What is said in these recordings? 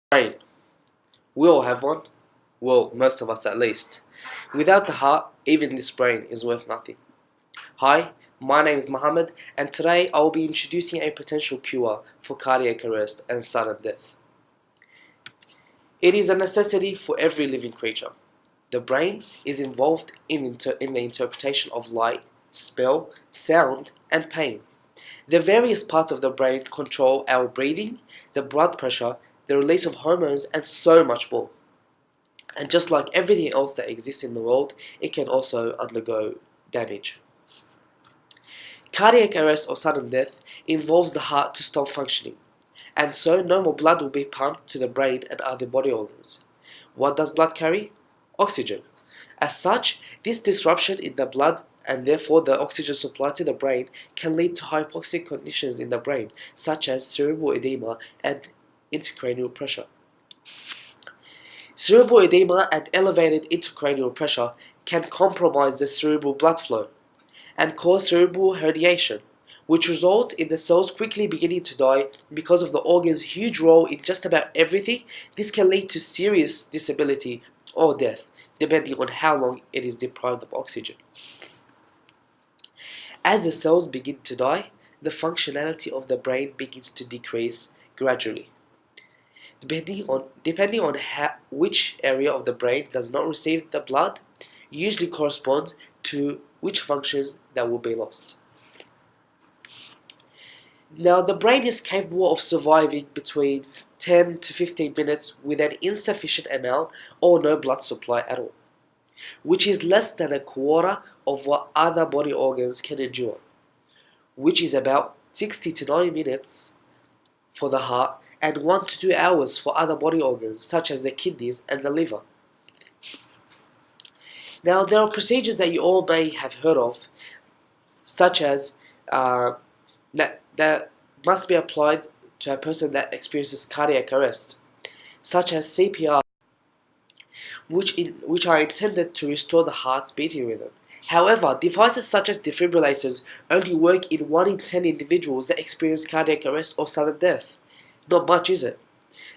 Brain. We all have one. Well, most of us at least. Without the heart, even this brain is worth nothing. Hi, my name is Mohammed, and today I will be introducing a potential cure for cardiac arrest and sudden death. It is a necessity for every living creature. The brain is involved in the interpretation of light, smell, sound, and pain. The various parts of the brain control our breathing, the blood pressure, the release of hormones, and so much more. And just like everything else that exists in the world, it can also undergo damage. Cardiac arrest or sudden death involves the heart to stop functioning, and so no more blood will be pumped to the brain and other body organs. What does blood carry? Oxygen. As such, this disruption in the blood and therefore the oxygen supply to the brain can lead to hypoxic conditions in the brain, such as cerebral edema and intracranial pressure. Cerebral edema and elevated intracranial pressure can compromise the cerebral blood flow and cause cerebral herniation, which results in the cells quickly beginning to die because of the organ's huge role in just about everything. This can lead to serious disability or death, depending on how long it is deprived of oxygen. As the cells begin to die, the functionality of the brain begins to decrease gradually. Depending on which area of the brain does not receive the blood, usually corresponds to which functions that will be lost. Now, the brain is capable of surviving between 10 to 15 minutes with an insufficient amount or no blood supply at all, which is less than a quarter of what other body organs can endure, which is about 60 to 90 minutes for the heart and 1 to 2 hours for other body organs such as the kidneys and the liver. Now, there are procedures that you all may have heard of, such as that must be applied to a person that experiences cardiac arrest, such as CPR, which are intended to restore the heart's beating rhythm. However, devices such as defibrillators only work in 1 in 10 individuals that experience cardiac arrest or sudden death. Not much, is it?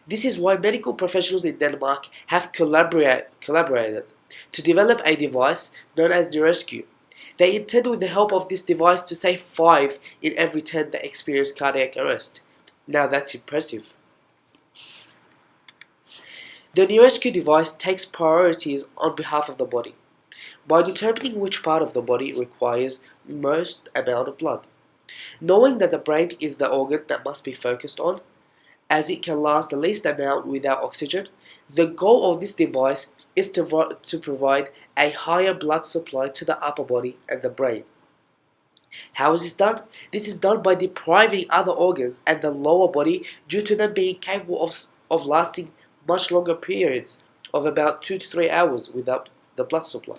This is why medical professionals in Denmark have collaborated to develop a device known as Neurescue. They intend with the help of this device to save 5 in every 10 that experience cardiac arrest. Now that's impressive. The Neurescue device takes priorities on behalf of the body by determining which part of the body requires most amount of blood. Knowing that the brain is the organ that must be focused on, as it can last the least amount without oxygen, the goal of this device is to provide a higher blood supply to the upper body and the brain. How is this done? This is done by depriving other organs and the lower body due to them being capable of lasting much longer periods of about 2 to 3 hours without the blood supply.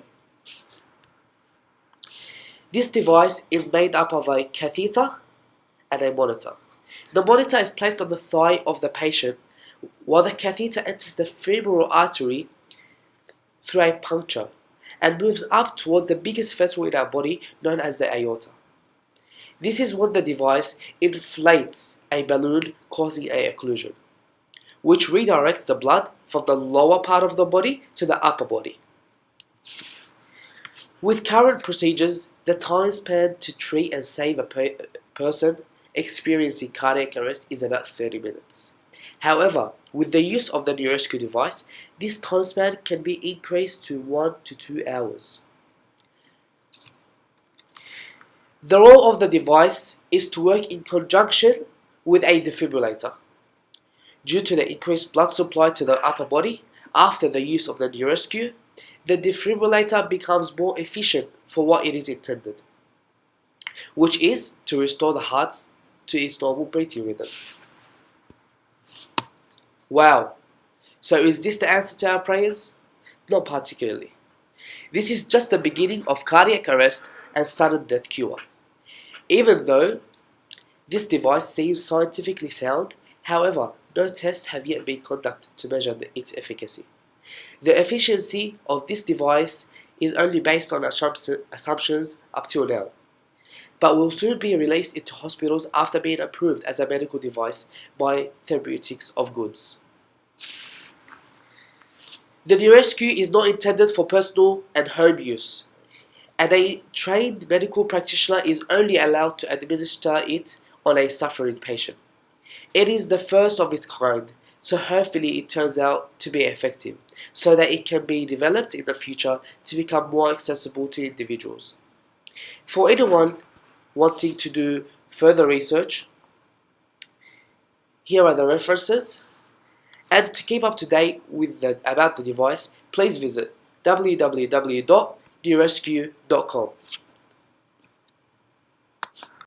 This device is made up of a catheter and a monitor. The monitor is placed on the thigh of the patient while the catheter enters the femoral artery through a puncture and moves up towards the biggest vessel in our body known as the aorta. This is when the device inflates a balloon causing an occlusion, which redirects the blood from the lower part of the body to the upper body. With current procedures, the time span to treat and save a person experiencing cardiac arrest is about 30 minutes. However, with the use of the Neurescue device, this time span can be increased to 1 to 2 hours. The role of the device is to work in conjunction with a defibrillator. Due to the increased blood supply to the upper body after the use of the Neurescue, the defibrillator becomes more efficient for what it is intended, which is to restore the heart to its normal beating rhythm. Wow, so is this the answer to our prayers? Not particularly. This is just the beginning of cardiac arrest and sudden death cure. Even though this device seems scientifically sound, however, no tests have yet been conducted to measure its efficacy. The efficiency of this device is only based on assumptions up till now, but will soon be released into hospitals after being approved as a medical device by Therapeutics of Goods. The Rescue is not intended for personal and home use, and a trained medical practitioner is only allowed to administer it on a suffering patient. It is the first of its kind, so hopefully it turns out to be effective, so that it can be developed in the future to become more accessible to individuals. For anyone wanting to do further research, here are the references, and to keep up to date with about the device, please visit www.derescue.com.